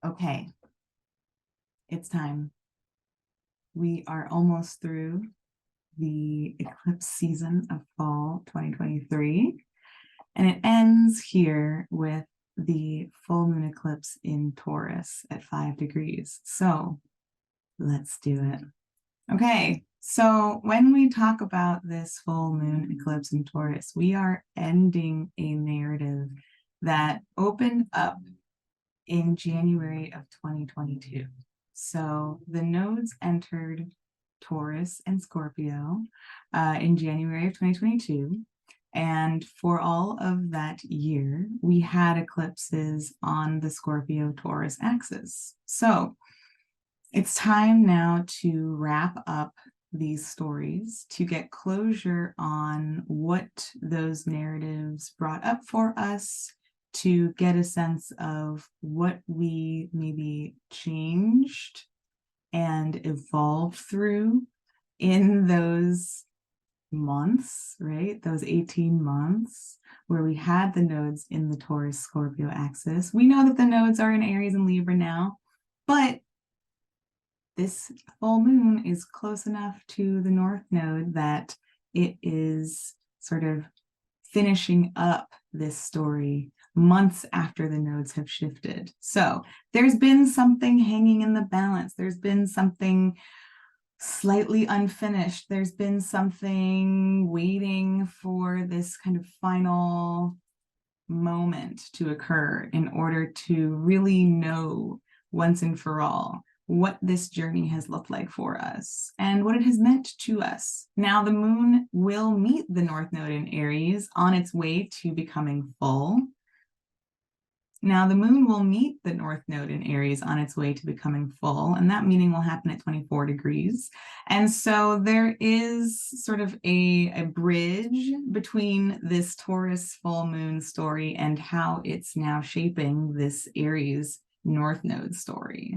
Okay, it's time. We are almost through the eclipse season of fall 2023, and it ends here with the full moon eclipse in Taurus at 5 degrees. So let's do it. Okay, so when we talk about this full moon eclipse in Taurus, we are ending a narrative that opened up in January of 2022. So the nodes entered Taurus and Scorpio in January of 2022. And for all of that year, we had eclipses on the Scorpio-Taurus axis. So it's time now to wrap up these stories, to get closure on what those narratives brought up for us, to get a sense of what we maybe changed and evolved through in those months, right? Those 18 months where we had the nodes in the Taurus Scorpio axis. We know that the nodes are in Aries and Libra now, but this full moon is close enough to the North Node that it is sort of finishing up this story months after the nodes have shifted. So there's been something hanging in the balance. There's been something slightly unfinished. There's been something waiting for this kind of final moment to occur in order to really know once and for all what this journey has looked like for us and what it has meant to us. Now the moon will meet the North Node in Aries on its way to becoming full. Now the moon will meet the North Node in Aries on its way to becoming full, and that meeting will happen at 24 degrees. And so there is sort of a bridge between this Taurus full moon story and how it's now shaping this Aries North Node story.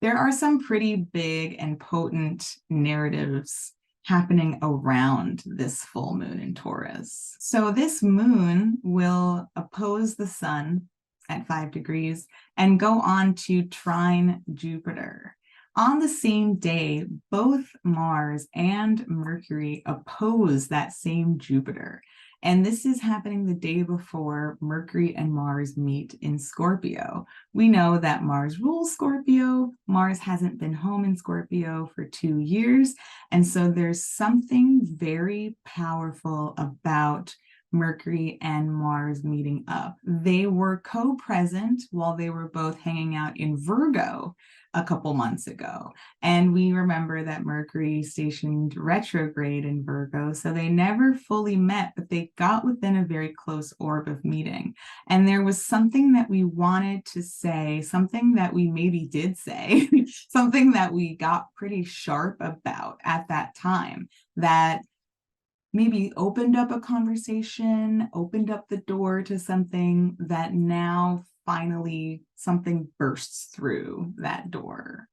There are some pretty big and potent narratives happening around this full moon in Taurus. So this moon will oppose the sun at 5 degrees and go on to trine Jupiter. On the same day, both Mars and Mercury oppose that same Jupiter. And this is happening the day before Mercury and Mars meet in Scorpio. We know that Mars rules Scorpio. Mars hasn't been home in Scorpio for 2 years. And so there's something very powerful about Mercury and Mars meeting up. They were co-present while they were both hanging out in Virgo a couple months ago. And we remember that Mercury stationed retrograde in Virgo, so they never fully met, but they got within a very close orb of meeting. And there was something that we wanted to say, something that we maybe did say, something that we got pretty sharp about at that time that maybe opened up a conversation, opened up the door to something that now finally something bursts through that door.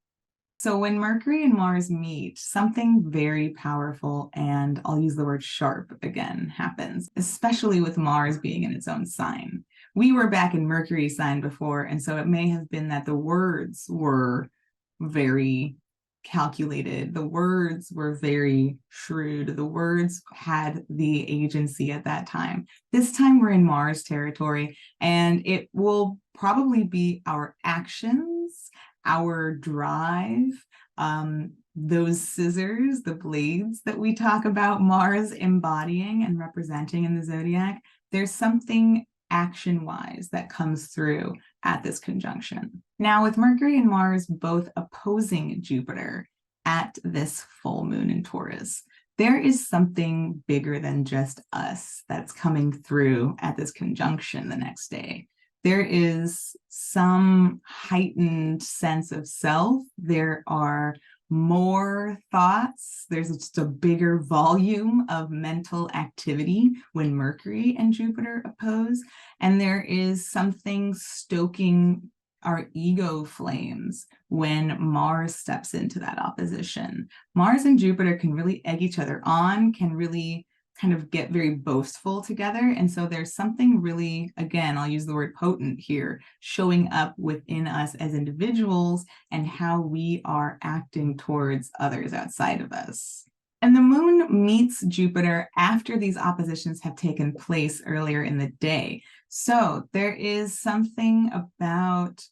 So when Mercury and Mars meet, something very powerful, and I'll use the word sharp again, happens, especially with Mars being in its own sign. We were back in Mercury's sign before, and so it may have been that the words were very calculated. The words were very shrewd. The words had the agency at that time. This time we're in Mars territory, and it will probably be our actions, our drive, those scissors, the blades that we talk about Mars embodying and representing in the zodiac. There's something action-wise that comes through at this conjunction. Now, with Mercury and Mars both opposing Jupiter at this full moon in Taurus, there is something bigger than just us that's coming through at this conjunction the next day. There is some heightened sense of self. There are more thoughts. There's just a bigger volume of mental activity when Mercury and Jupiter oppose. And there is something stoking our ego flames when Mars steps into that opposition. Mars and Jupiter can really egg each other on, can really kind of get very boastful together. And so there's something really, again, I'll use the word potent here, showing up within us as individuals and how we are acting towards others outside of us. And the moon meets Jupiter after these oppositions have taken place earlier in the day. So there is something about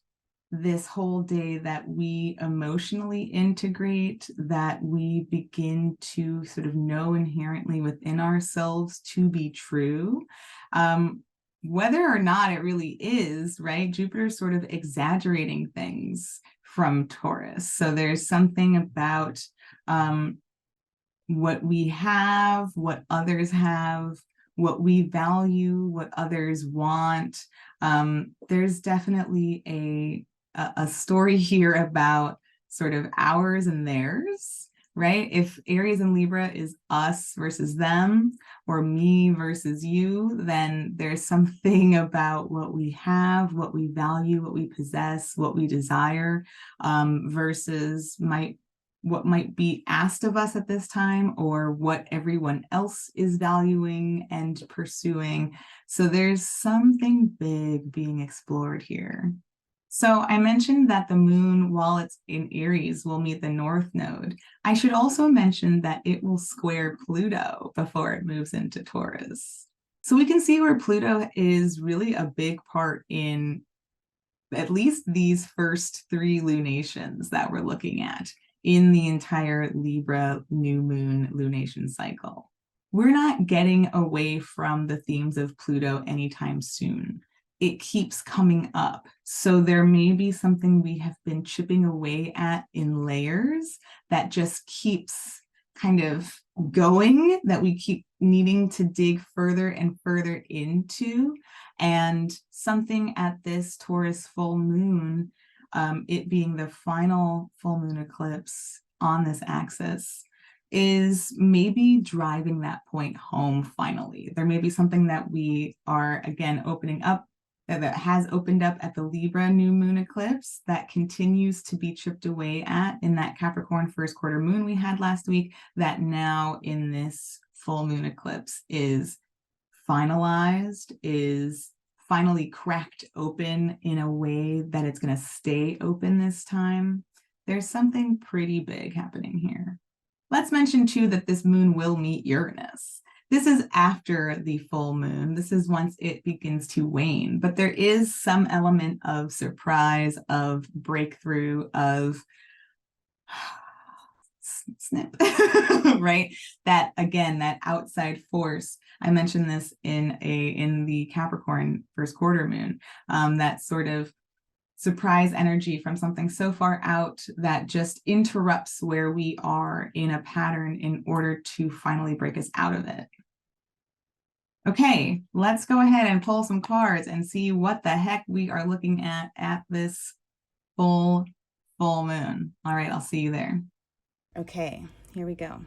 this whole day that we emotionally integrate, that we begin to sort of know inherently within ourselves to be true. Whether or not it really is, right? Jupiter's sort of exaggerating things from Taurus. So there's something about what we have, what others have, what we value, what others want. There's definitely a story here about sort of ours and theirs, right? If Aries and Libra is us versus them, or me versus you, then there's something about what we have, what we value, what we possess, what we desire, versus what might be asked of us at this time, or what everyone else is valuing and pursuing. So there's something big being explored here. So I mentioned that the moon, while it's in Aries, will meet the North Node. I should also mention that it will square Pluto before it moves into Taurus. So we can see where Pluto is really a big part in at least these first 3 lunations that we're looking at in the entire Libra new moon lunation cycle. We're not getting away from the themes of Pluto anytime soon. It keeps coming up. So there may be something we have been chipping away at in layers that just keeps kind of going, that we keep needing to dig further and further into. And something at this Taurus full moon, it being the final full moon eclipse on this axis, is maybe driving that point home finally. There may be something that we are, again, opening up, that has opened up at the Libra new moon eclipse, that continues to be chipped away at in that Capricorn first quarter moon we had last week, that now in this full moon eclipse is finalized, is finally cracked open in a way that it's going to stay open this time. There's something pretty big happening here. Let's mention too that this moon will meet Uranus. This is after the full moon. This is once it begins to wane, but there is some element of surprise, of breakthrough, of snip, right? That, again, that outside force. I mentioned this in the Capricorn first quarter moon, that sort of surprise energy from something so far out that just interrupts where we are in a pattern in order to finally break us out of it. Okay, let's go ahead and pull some cards and see what the heck we are looking at this full moon. All right, I'll see you there. Okay, here we go.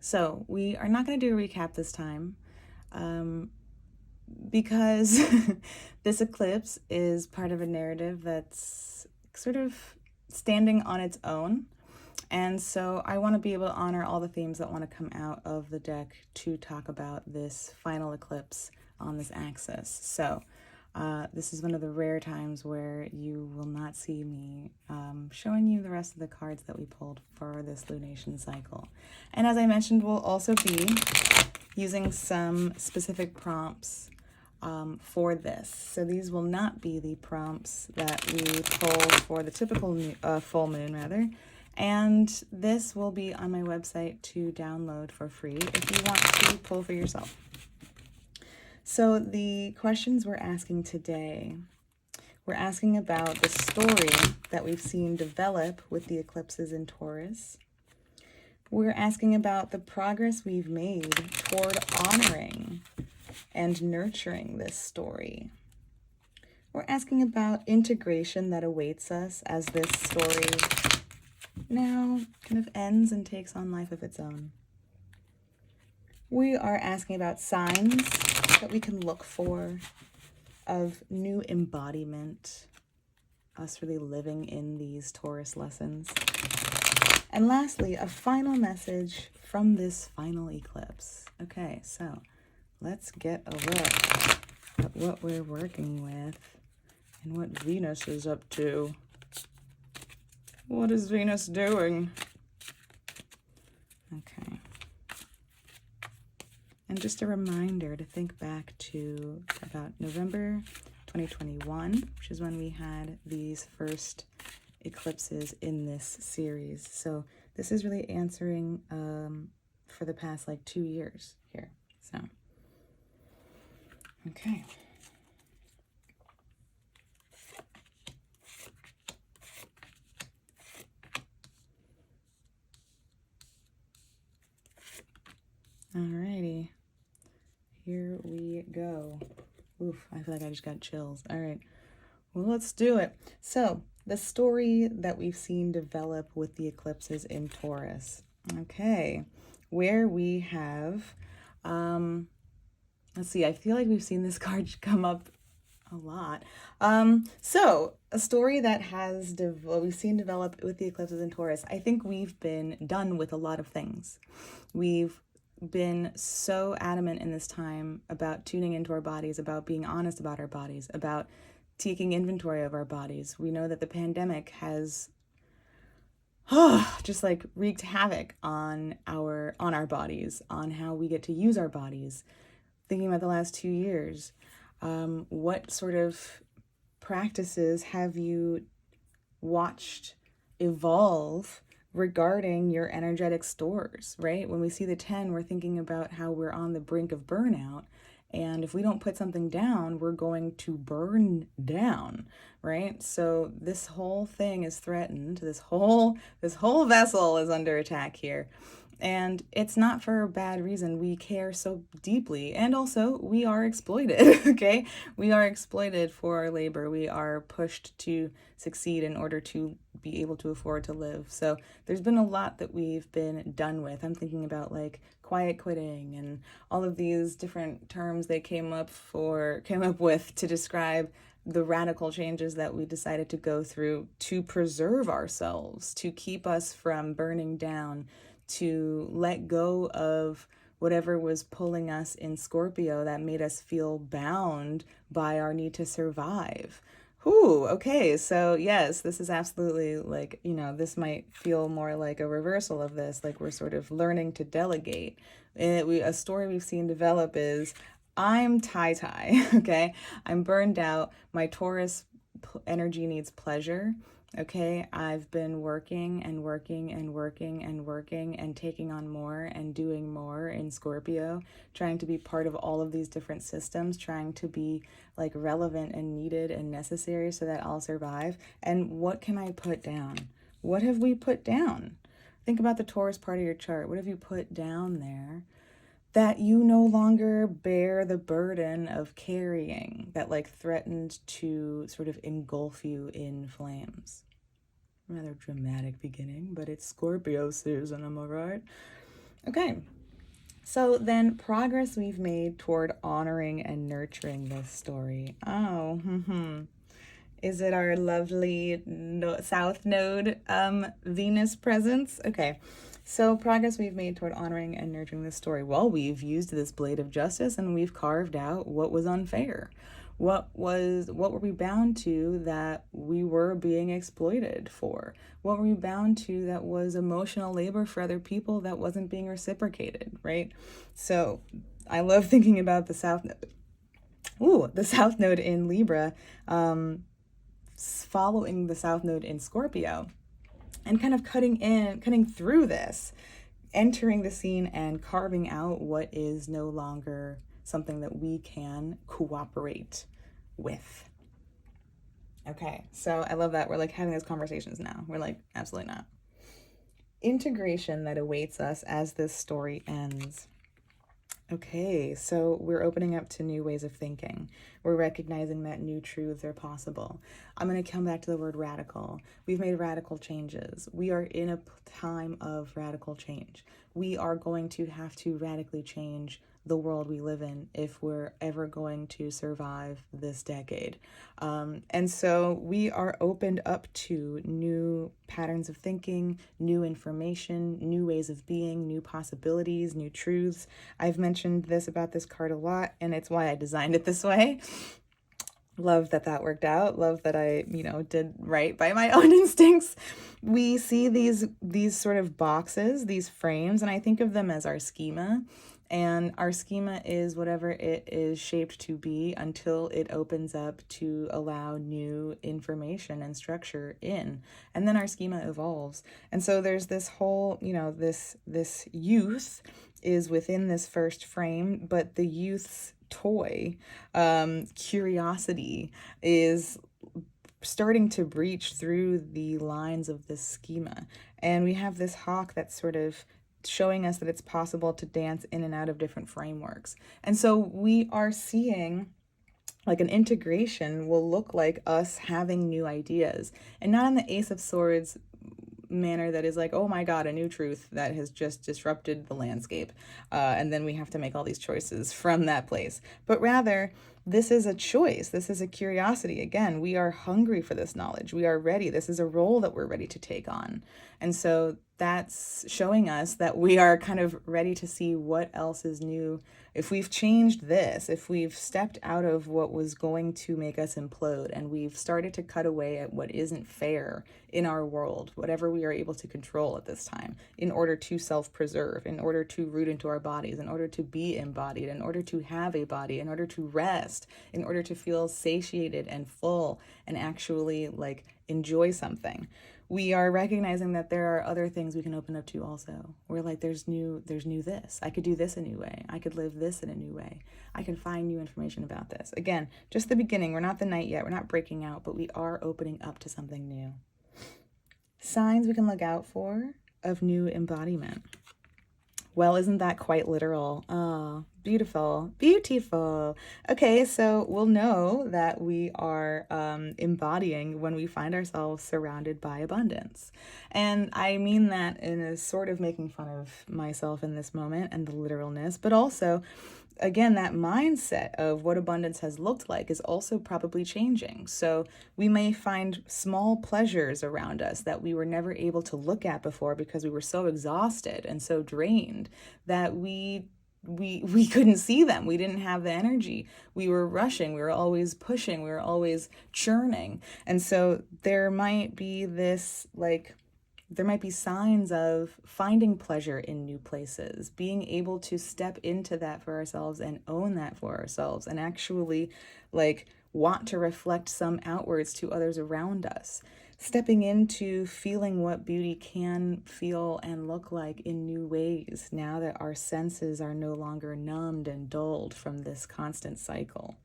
So we are not going to do a recap this time, because this eclipse is part of a narrative that's sort of standing on its own. And so I want to be able to honor all the themes that want to come out of the deck to talk about this final eclipse on this axis. So this is one of the rare times where you will not see me showing you the rest of the cards that we pulled for this lunation cycle. And as I mentioned, we'll also be using some specific prompts for this. So these will not be the prompts that we pull for the typical full moon, rather. And this will be on my website to download for free if you want to pull for yourself. So the questions we're asking today, we're asking about the story that we've seen develop with the eclipses in Taurus. We're asking about the progress we've made toward honoring and nurturing this story. We're asking about integration that awaits us as this story now kind of ends and takes on life of its own. We are asking about signs that we can look for of new embodiment, us really living in these Taurus lessons. And lastly, a final message from this final eclipse. Okay, so let's get a look at what we're working with and what Venus is up to. What is Venus doing? Okay. And just a reminder to think back to about November 2021, which is when we had these first eclipses in this series. So this is really answering for the past like 2 years here. So, okay. Alrighty, here we go. Oof, I feel like I just got chills. All right, well, let's do it. So the story that we've seen develop with the eclipses in Taurus. Okay, where we have, let's see, I feel like we've seen this card come up a lot. So a story that has we've seen develop with the eclipses in Taurus. I think we've been done with a lot of things. We've been so adamant in this time about tuning into our bodies, about being honest about our bodies, about taking inventory of our bodies. We know that the pandemic has just like wreaked havoc on our bodies, on how we get to use our bodies. Thinking about the last 2 years, what sort of practices have you watched evolve regarding your energetic stores, right? When we see the 10, we're thinking about how we're on the brink of burnout. And if we don't put something down, we're going to burn down, right? So this whole thing is threatened. This whole vessel is under attack here. And it's not for a bad reason. We care so deeply. And also, we are exploited, okay? We are exploited for our labor. We are pushed to succeed in order to be able to afford to live. So there's been a lot that we've been done with. I'm thinking about like quiet quitting and all of these different terms they came up with to describe the radical changes that we decided to go through to preserve ourselves, to keep us from burning down, to let go of whatever was pulling us in Scorpio that made us feel bound by our need to survive. Whew, okay, so yes, this is absolutely like, this might feel more like a reversal of this, like we're sort of learning to delegate. A story we've seen develop is, I'm tie-tie, okay? I'm burned out. My Taurus energy needs pleasure. Okay, I've been working and working and working and working and taking on more and doing more in Scorpio, trying to be part of all of these different systems, trying to be like relevant and needed and necessary so that I'll survive. And what can I put down? What have we put down? Think about the Taurus part of your chart. What have you put down there that you no longer bear the burden of carrying, that like threatened to sort of engulf you in flames? Rather dramatic beginning, but it's Scorpio season, am I right? Okay, so then progress we've made toward honoring and nurturing this story. Is it our lovely South Node Venus presence? Okay. So progress we've made toward honoring and nurturing this story. Well, we've used this blade of justice and we've carved out what was unfair. What were we bound to that we were being exploited for? What were we bound to that was emotional labor for other people that wasn't being reciprocated, right? So I love thinking about the South Node. The South Node in Libra, following the South Node in Scorpio, and kind of cutting through this, entering the scene and carving out what is no longer something that we can cooperate with. Okay, so I love that we're like having those conversations now. We're like, absolutely not. Integration that awaits us as this story ends. Okay, so we're opening up to new ways of thinking. We're recognizing that new truths are possible. I'm going to come back to the word radical. We've made radical changes. We are in a time of radical change. We are going to have to radically change the world we live in if we're ever going to survive this decade. And so we are opened up to new patterns of thinking, new information, new ways of being, new possibilities, new truths. I've mentioned this about this card a lot, and it's why I designed it this way. Love that that worked out. Love that I, did right by my own instincts. We see these sort of boxes, these frames, and I think of them as our schema. And our schema is whatever it is shaped to be until it opens up to allow new information and structure in. And then our schema evolves. And so there's this whole, this youth is within this first frame, but the youth's toy, curiosity, is starting to breach through the lines of this schema. And we have this hawk that's sort of showing us that it's possible to dance in and out of different frameworks. And so we are seeing like an integration will look like us having new ideas, and not in the Ace of Swords manner that is like, oh my God, a new truth that has just disrupted the landscape. And then we have to make all these choices from that place. But rather, this is a choice. This is a curiosity. Again, we are hungry for this knowledge. We are ready. This is a role that we're ready to take on. And so that's showing us that we are kind of ready to see what else is new. If we've changed this, if we've stepped out of what was going to make us implode, and we've started to cut away at what isn't fair in our world, whatever we are able to control at this time, in order to self-preserve, in order to root into our bodies, in order to be embodied, in order to have a body, in order to rest, in order to feel satiated and full and actually like enjoy something. We are recognizing that there are other things we can open up to also. We're like, there's new this. I could do this a new way. I could live this in a new way. I can find new information about this. Again, just the beginning. We're not the knight yet. We're not breaking out, but we are opening up to something new. Signs we can look out for of new embodiment. Well, isn't that quite literal? Oh, beautiful, beautiful. Okay, so we'll know that we are embodying when we find ourselves surrounded by abundance. And I mean that in a sort of making fun of myself in this moment and the literalness, but also, again, that mindset of what abundance has looked like is also probably changing. So we may find small pleasures around us that we were never able to look at before because we were so exhausted and so drained that we couldn't see them. We didn't have the energy. We were rushing. We were always pushing. We were always churning. And so there might be this there might be signs of finding pleasure in new places, being able to step into that for ourselves and own that for ourselves, and actually want to reflect some outwards to others around us. Stepping into feeling what beauty can feel and look like in new ways now that our senses are no longer numbed and dulled from this constant cycle.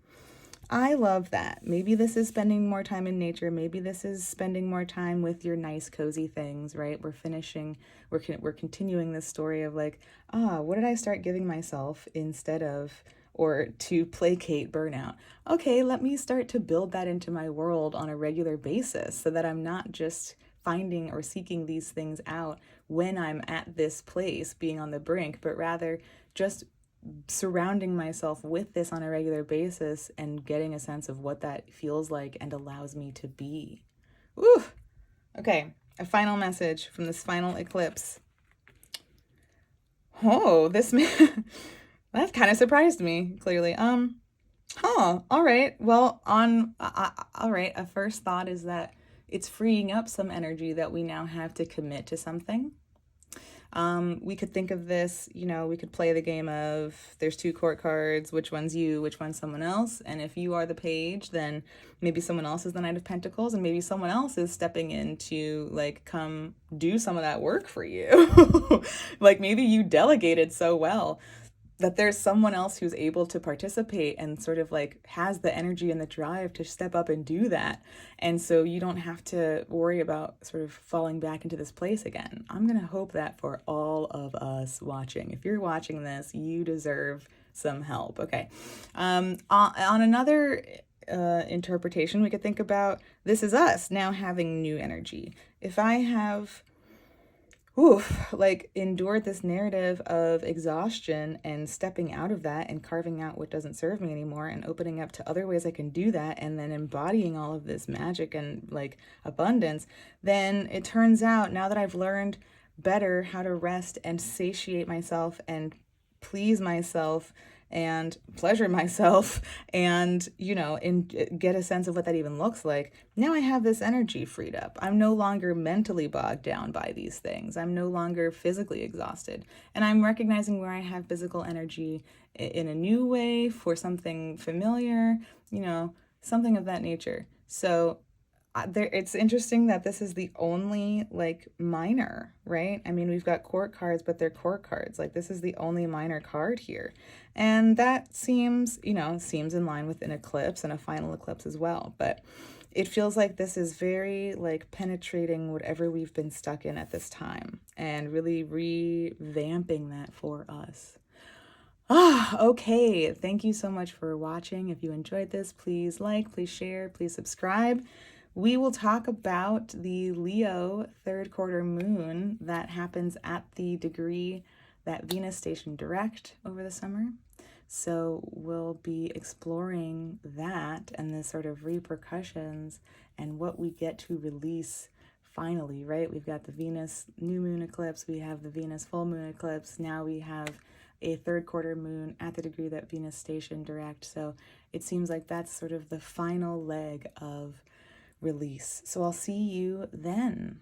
I love that. Maybe this is spending more time in nature. Maybe this is spending more time with your nice, cozy things, right? We're continuing this story of what did I start giving myself instead of, or to placate burnout? Okay, let me start to build that into my world on a regular basis so that I'm not just finding or seeking these things out when I'm at this place being on the brink, but rather just surrounding myself with this on a regular basis and getting a sense of what that feels like and allows me to be. Woo! Okay, a final message from this final eclipse. Oh, that kind of surprised me, clearly. All right. Well, all right, a first thought is that it's freeing up some energy that we now have to commit to something. We could think of this, we could play the game of there's two court cards, which one's you, which one's someone else. And if you are the page, then maybe someone else is the Knight of Pentacles, and maybe someone else is stepping in to come do some of that work for you. Maybe you delegated so well that there's someone else who's able to participate and sort of has the energy and the drive to step up and do that. And so you don't have to worry about sort of falling back into this place again. I'm going to hope that for all of us watching. If you're watching this, you deserve some help. Okay. On another interpretation, we could think about this is us now having new energy. If I have like endured this narrative of exhaustion and stepping out of that and carving out what doesn't serve me anymore and opening up to other ways I can do that and then embodying all of this magic and like abundance, then it turns out now that I've learned better how to rest and satiate myself and please myself and pleasure myself and get a sense of what that even looks like. Now I have this energy freed up. I'm no longer mentally bogged down by these things. I'm no longer physically exhausted, and I'm recognizing where I have physical energy in a new way for something familiar, something of that nature. So it's interesting that this is the only like minor, right? I mean, we've got court cards, but they're court cards. Like this is the only minor card here. And that seems in line with an eclipse and a final eclipse as well. But it feels like this is very like penetrating whatever we've been stuck in at this time and really revamping that for us. Okay. Thank you so much for watching. If you enjoyed this, please like, please share, please subscribe. We will talk about the Leo third quarter moon that happens at the degree that Venus stationed direct over the summer. So we'll be exploring that and the sort of repercussions and what we get to release finally, right? We've got the Venus new moon eclipse, we have the Venus full moon eclipse, now we have a third quarter moon at the degree that Venus stationed direct. So it seems like that's sort of the final leg of release. So I'll see you then.